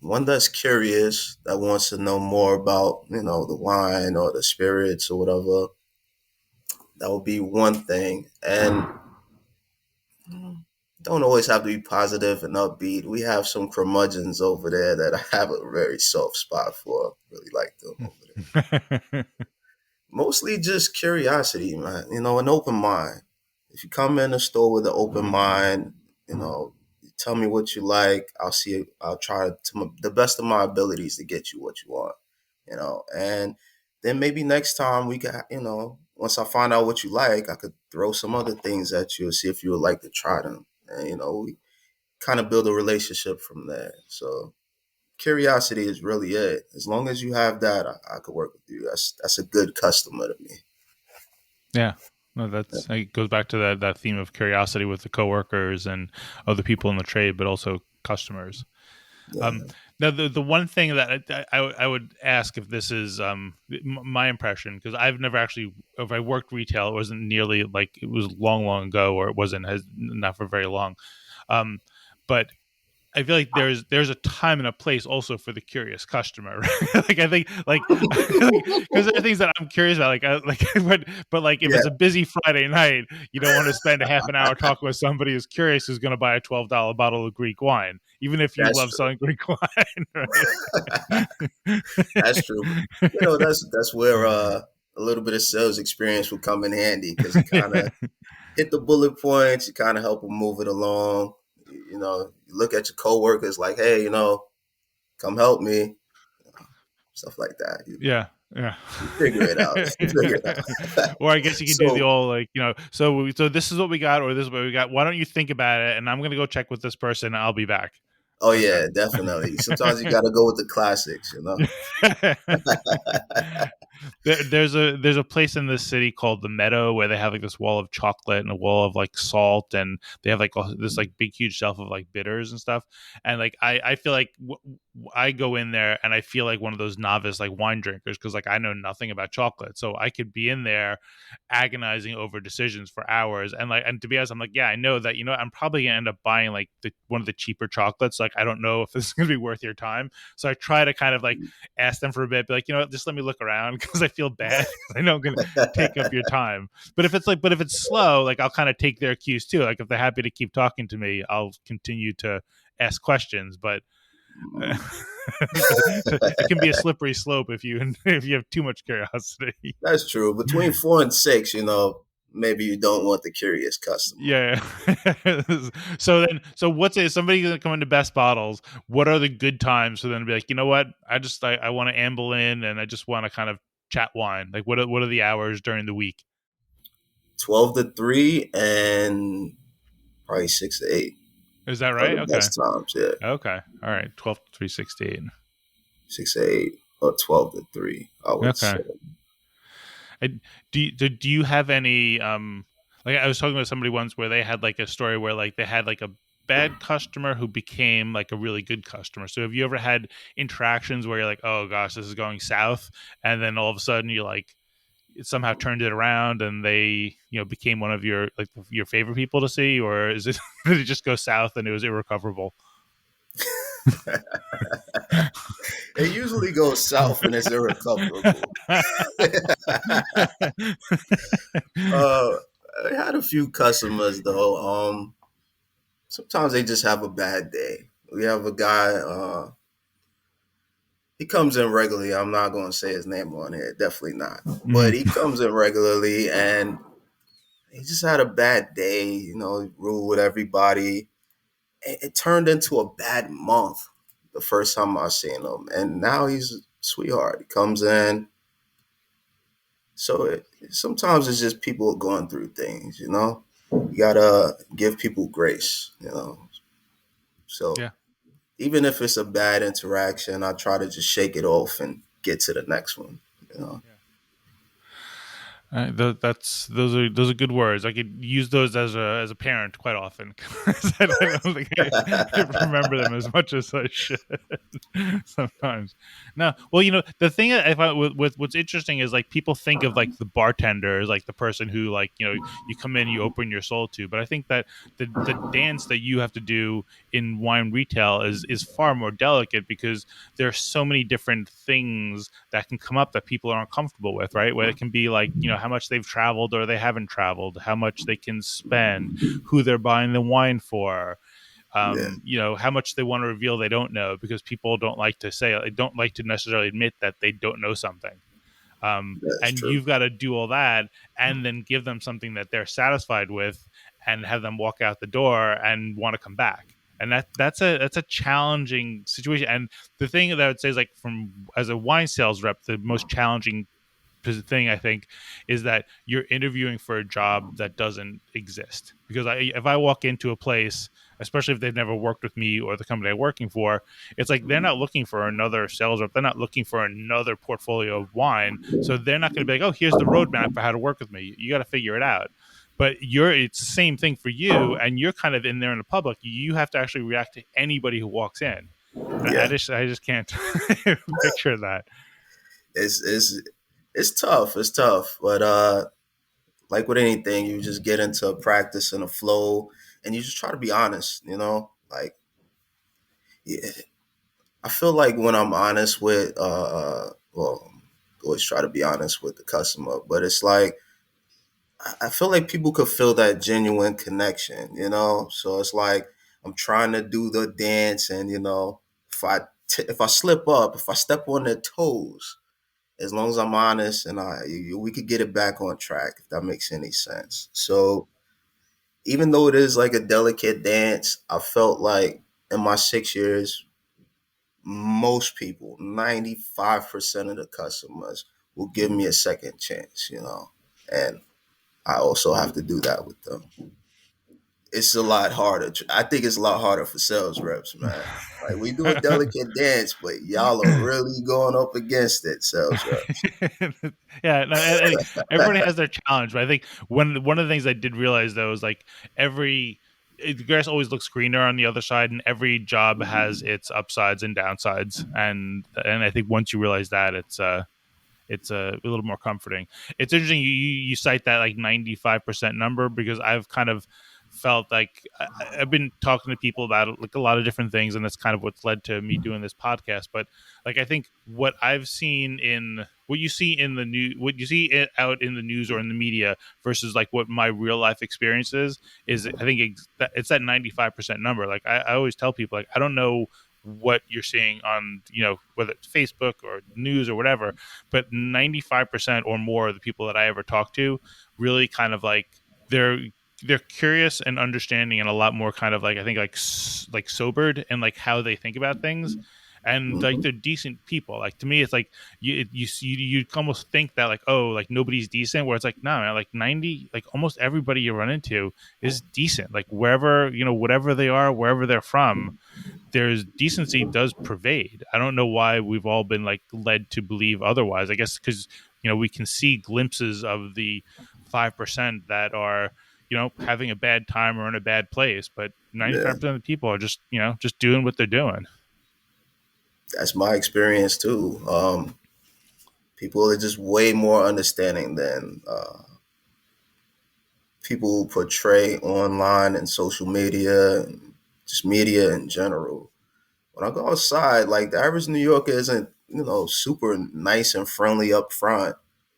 One that's curious, that wants to know more about, the wine or the spirits or whatever. That would be one thing. And don't always have to be positive and upbeat. We have some curmudgeons over there that I have a very soft spot for. Really like them over there. Mostly just curiosity, man. An open mind. If you come in the store with an open mind, you tell me what you like. I'll see. I'll try the best of my abilities to get you what you want. And then maybe next time we got, once I find out what you like, I could throw some other things at you and see if you would like to try them. And we kind of build a relationship from there. So curiosity is really it. As long as you have that, I could work with you. That's a good customer to me. Yeah. No, that's it goes back to that theme of curiosity with the coworkers and other people in the trade, but also customers. Um, Yeah. Now, the one thing that I would ask, if this is my impression, because I've never actually, if I worked retail, it wasn't nearly like, it was long ago, or it wasn't, has not for very long. Um, but I feel like there's a time and a place also for the curious customer. Right? Like I think like because there are things that I'm curious about, but like if Yeah, it's a busy Friday night, you don't want to spend a half an hour talking with somebody who's curious, who's going to buy a $12 bottle of Greek wine, even if you that's love true. selling Greek wine. Right? That's true. That's where a little bit of sales experience would come in handy because you kind of hit the bullet points. You kind of help them move it along. You look at your coworkers like, hey, come help me, stuff like that. Yeah, yeah. You figure it out. You figure it out. Or I guess you could do the So, all like, so this is what we got, or this is what we got. Why don't you think about it? And I'm gonna go check with this person. And I'll be back. oh Like yeah, definitely. Sometimes you got to go with the classics, you know. that. There's a place in this city called the Meadow where they have like this wall of chocolate and a wall of like salt, and they have like this like big huge shelf of like bitters and stuff. And like I feel like I go in there and I feel like one of those novice like wine drinkers because like I know nothing about chocolate, so I could be in there agonizing over decisions for hours. And like, and to be honest, I'm like, yeah, I know that, I'm probably gonna end up buying like one of the cheaper chocolates. Like I don't know if this is gonna be worth your time, so I try to kind of like ask them for a bit, be like, just let me look around because I feel bad. I know I'm going to take up your time. But if it's slow, like I'll kind of take their cues too. Like if they're happy to keep talking to me, I'll continue to ask questions. But it can be a slippery slope if you have too much curiosity. That's true. Between 4 and 6, maybe you don't want the curious customer. Yeah. So what's it? Somebody's gonna come into Best Bottles. What are the good times for them to be like? You know what? I want to amble in and I just want to kind of chat wine. Like what are the hours during the week? 12 to 3 and probably 6 to 8 Is that are right? the Okay. best times. Yeah, Okay. All right. 12 to 368. 6 to 8 or 12 to 3, I would Okay. say. Do you have any like I was talking with somebody once where they had like a story where like they had like a bad customer who became like a really good customer. So have you ever had interactions where you're like, oh gosh, this is going south, and then all of a sudden you like it somehow turned it around and they became one of your like your favorite people to see, or is it did it just go south and it was irrecoverable? It usually goes south and it's irrecoverable. uh, I had a few customers though. Sometimes they just have a bad day. We have a guy. He comes in regularly. I'm not going to say his name on here. Definitely not. But he Mm. comes in regularly, and he just had a bad day. Rude with everybody. It turned into a bad month the first time I seen him, and now he's a sweetheart. He comes in. So sometimes it's just people going through things. You gotta give people grace. So Yeah. even if it's a bad interaction, I try to just shake it off and get to the next one. You know. Those are good words. I could use those as a parent quite often. I don't think I remember them as much as I should sometimes. No, well, the thing I find with what's interesting is like people think of like the bartender as like the person who like you come in, you open your soul to, but I think that the dance that you have to do in wine retail is far more delicate because there are so many different things that can come up that people aren't comfortable with, right? Where it can be like, how much they've traveled or they haven't traveled, how much they can spend, who they're buying the wine for, Yeah, how much they want to reveal they don't know because people don't like to say, they don't like to necessarily admit that they don't know something. that's And true. you've got to do all that and then give them something that they're satisfied with and have them walk out the door and want to come back. And that's a challenging situation. And the thing that I would say is like from as a wine sales rep, the most challenging thing I think is that you're interviewing for a job that doesn't exist. Because if I walk into a place, especially if they've never worked with me or the company I'm working for, it's like they're not looking for another sales rep. They're not looking for another portfolio of wine. So they're not going to be like, oh, here's the roadmap for how to work with me. You got to figure it out. But it's the same thing for you, and you're kind of in there in the public. You have to actually react to anybody who walks in. And I Yeah, just can't picture that. it's tough. It's tough, but like with anything, you just get into a practice and a flow, and you just try to be honest. Like yeah, I feel like when I'm honest with, well, always try to be honest with the customer, but it's like I feel like people could feel that genuine connection. So it's like I'm trying to do the dance, and if I slip up, if I step on their toes, as long as I'm honest, and we could get it back on track if that makes any sense. So even though it is like a delicate dance, I felt like in my 6 years, most people, 95% of the customers will give me a second chance, and I also have to do that with them. It's a lot harder. I think it's a lot harder for sales reps, man. Like we do a delicate dance, but y'all are really going up against it, sales reps. Yeah, no, and everybody has their challenge, but I think one of the things I did realize though is like the grass always looks greener on the other side, and every job has its upsides and downsides, and I think once you realize that, it's a little more comforting. It's interesting you cite that like 95% number because I've kind of felt like I've been talking to people about like a lot of different things, and that's kind of what's led to me doing this podcast. But like I think what I've seen in what you see in the new what you see it out in the news or in the media versus like what my real life experience is I think it's that 95% number. Like I always tell people like I don't know what you're seeing on whether it's Facebook or news or whatever, but 95% or more of the people that I ever talk to really kind of like they're they're curious and understanding and a lot more kind of like I think like sobered and like how they think about things, and like Hmm. they're decent people. Like to me it's like you almost think that like oh like nobody's decent, where it's like no man, like 90 like almost everybody you run into is decent, like wherever whatever they are, wherever they're from, there's decency does pervade. I don't know why we've all been like led to believe otherwise. I guess because we can see glimpses of the 5% that are having a bad time or in a bad place, but Yeah, 95% of the people are just just doing what they're doing. that's my experience too. People are just way more understanding than people who portray online and social media and just media in general. When I go outside, like the average New Yorker isn't, super nice and friendly up front,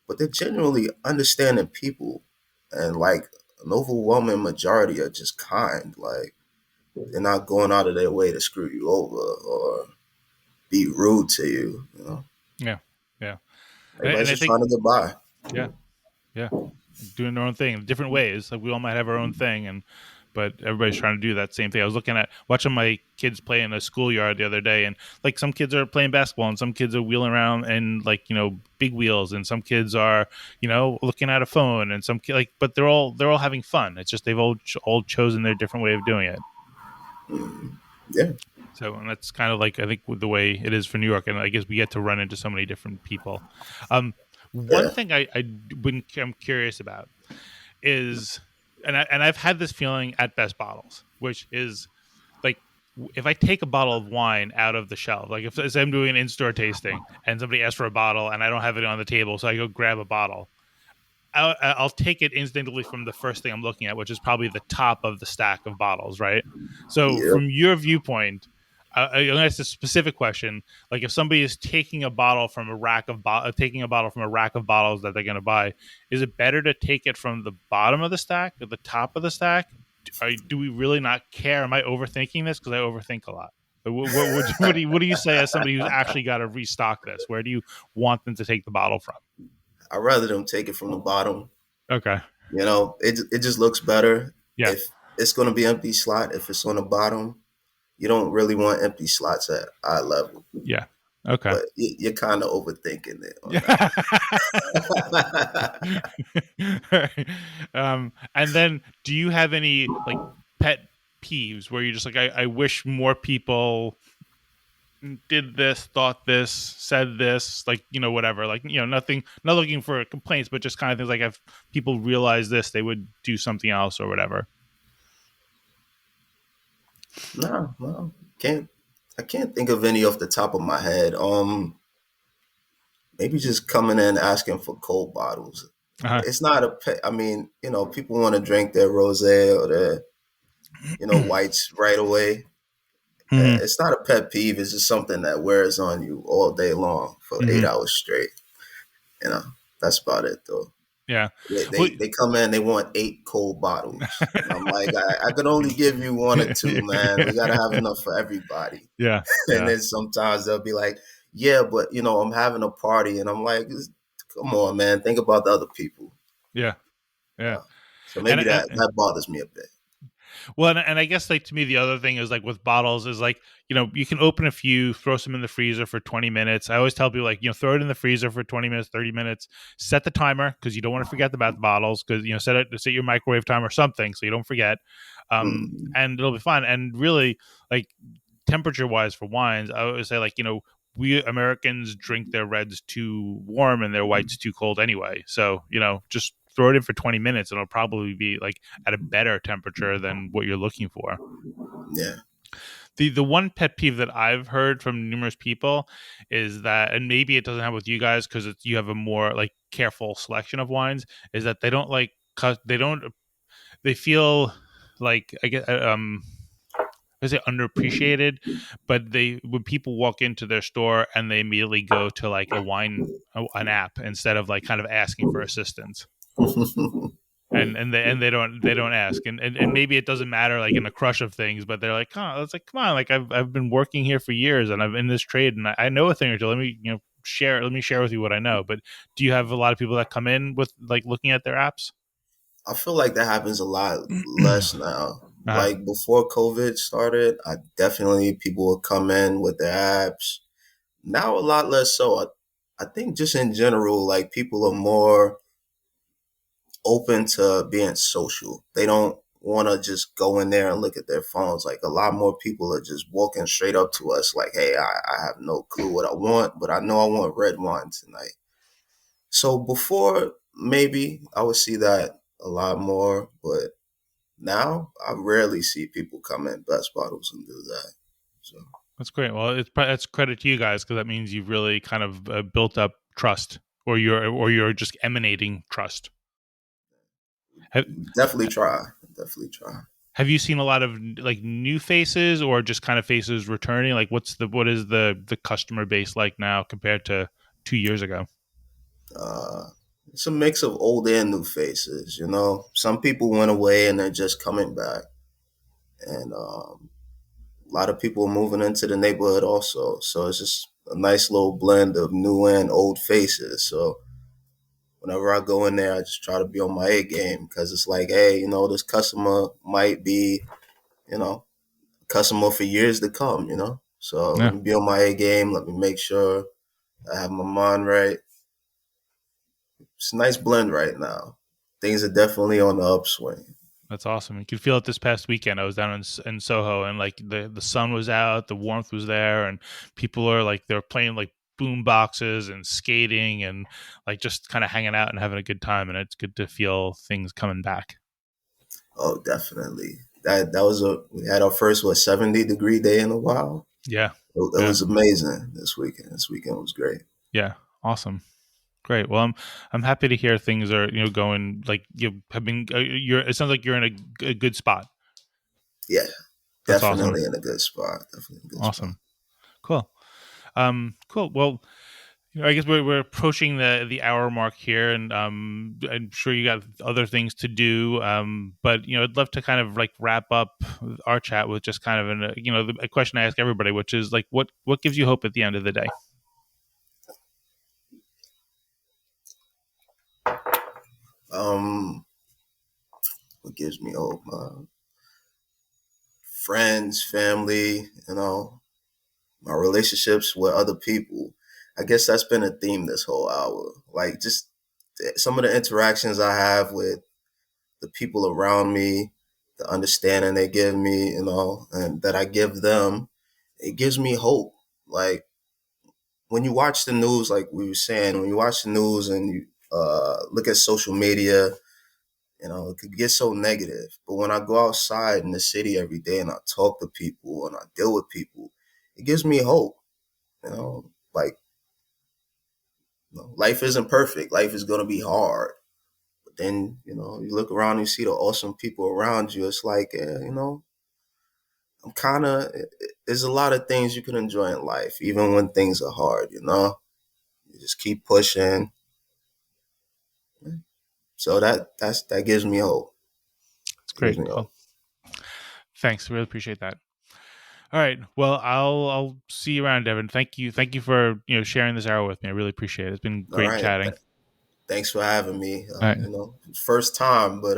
but they're genuinely understanding people. And like an overwhelming majority are just kind. Like they're not going out of their way to screw you over or be rude to you. Yeah, yeah, and Everybody's I just think trying to get by. yeah, yeah, doing their own thing in different ways. Like we all might have our own thing, and but everybody's trying to do that same thing. I was looking at watching my kids play in a schoolyard the other day, and like some kids are playing basketball, and some kids are wheeling around and like big wheels, and some kids are looking at a phone, and some like but they're all having fun. It's just they've all chosen their different way of doing it. Mhm. Yeah, So, and that's kind of like I think the way it is for New York, and I guess we get to run into so many different people. Um, one yeah, thing I'm curious about is, I've had this feeling at Best Bottles, which is like if I take a bottle of wine out of the shelf, like if I'm doing an in-store tasting and somebody asks for a bottle and I don't have it on the table, so I go grab a bottle, I'll take it instinctively from the first thing I'm looking at, which is probably the top of the stack of bottles, right? So, yep, from your viewpoint, I'm going to ask a specific question. Like, if somebody is taking a bottle from a taking a bottle from a rack of bottles that they're going to buy, is it better to take it from the bottom of the stack or the top of the stack? Do we really not care? Am I overthinking this? Because I overthink a lot. What do you say as somebody who's actually got to restock this? Where do you want them to take the bottle from? I'd rather them take it from the bottom. Okay. It just looks better Yeah. if it's going to be empty slot. If it's on the bottom, you don't really want empty slots at eye level, Yeah. Okay. but you're kind of overthinking it on that Yeah. one. And then do you have any like pet peeves where you're just like, I wish more people did this, thought this, said this, like, whatever, like, nothing, not looking for complaints, but just kind of things like if people realize this, they would do something else or whatever. No, no, can't. I can't think of any off the top of my head. Maybe just coming in asking for cold bottles. Uh-huh. It's not a pet. I mean, people want to drink their rosé or their, whites right away. Hmm. It's not a pet peeve. It's just something that wears on you all day long for eight Hmm. hours straight. You know, that's about it though. Yeah. They, Well, they, they come in, they want 8 cold bottles. And I'm like, I could only give you one or two, man. We got to have enough for everybody. yeah. And Yeah. then sometimes they'll be like, yeah, but, I'm having a party. And I'm like, come on, man. Think about the other people. Yeah. Yeah. Uh, so And, maybe that bothers me a bit. Well, and I guess like to me, the other thing is like with bottles is like, you can open a few, throw some in the freezer for 20 minutes. I always tell people like, throw it in the freezer for 20 minutes, 30 minutes, set the timer because you don't want to forget about the bottles because, set your microwave timer or something so you don't forget. Mm, And it'll be fine. And really, like, temperature wise for wines, I always say like, we Americans drink their reds too warm and their whites too cold anyway. So, just throw it in for 20 minutes and it'll probably be like at a better temperature than what you're looking for. yeah. The one pet peeve that I've heard from numerous people is that, and maybe it doesn't have with you guys because you have a more like careful selection of wines, is that they don't like they don't they feel like I get I say underappreciated, but they when people walk into their store and they immediately go to like an app instead of like kind of asking for assistance. And they don't ask, and maybe it doesn't matter like in the crush of things, but they're like, oh, it's like, come on, like I've been working here for years and I'm in this trade and I know a thing or two. Let me share with you what I know. But do you have a lot of people that come in with like looking at their apps? I feel like that happens a lot less now. Uh-huh. Like before COVID started, I definitely people would come in with their apps. Now a lot less so. I think just in general, like people are more open to being social. They don't want to just go in there and look at their phones. Like a lot more people are just walking straight up to us like, hey, I have no clue what I want, but I know I want red wine tonight. So before, maybe I would see that a lot more, but now I rarely see people come in Best Bottles and do that. So That's great. Well, that's credit to you guys because that means you've really kind of built up trust, or you're just emanating trust. Have, definitely try. Definitely try. have you seen a lot of like new faces or just kind of faces returning? Like, what is the customer base like now compared to 2 years ago? Uh, it's a mix of old and new faces. You know, some people went away and they're just coming back, and a lot of people are moving into the neighborhood also. So it's just a nice little blend of new and old faces. So whenever I go in there, I just try to be on my A game because it's like, hey, this customer might be, you know, a customer for years to come. So let Yeah, me be on my A game. Let me make sure I have my mind right. It's a nice blend right now. Things are definitely on the upswing. that's awesome. You could feel it this past weekend. I was down in Soho, and like the sun was out, the warmth was there, and people are like they're playing like boom boxes and skating and like just kind of hanging out and having a good time. And it's good to feel things coming back. Oh, definitely. That was we had our first 70-degree day in a while. Yeah, It yeah, was amazing this weekend. This weekend was great. yeah. Awesome. Great. Well, I'm happy to hear things are going like you have been. You're. It sounds like you're in a good spot. Yeah, That's awesome. definitely in a good spot. Definitely in a good spot. Awesome. Cool. Cool. Well, I guess we're approaching the hour mark here, and I'm sure you got other things to do. But I'd love to kind of like wrap up our chat with just kind of a question I ask everybody, which is like, what gives you hope at the end of the day? Um, what gives me hope? Friends, family, my relationships with other people. I guess that's been a theme this whole hour. Like just some of the interactions I have with the people around me, the understanding they give me, and that I give them, it gives me hope. Like when you watch the news, like we were saying, when you watch the news and you look at social media, it could get so negative. But when I go outside in the city every day and I talk to people and I deal with people, it gives me hope. Like life isn't perfect. Life is gonna be hard. But then you look around and you see the awesome people around you. It's like I'm kind of. There's a lot of things you can enjoy in life, even when things are hard. You just keep pushing. So that gives me hope. It's It gives great. me Cool. hope. Thanks. Really appreciate that. All right. Well, I'll see you around, Devin. Thank you for sharing this hour with me. I really appreciate it. It's been All great right. chatting. Thanks for having me. All right. First time, but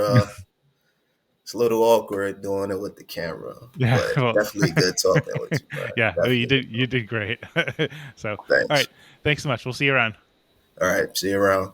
It's a little awkward doing it with the camera, Yeah. but Well, definitely good talking with you, bro. yeah. You Definitely. did. You did great. So, all right. Thanks. Thanks so much. We'll see you around. All right. See you around.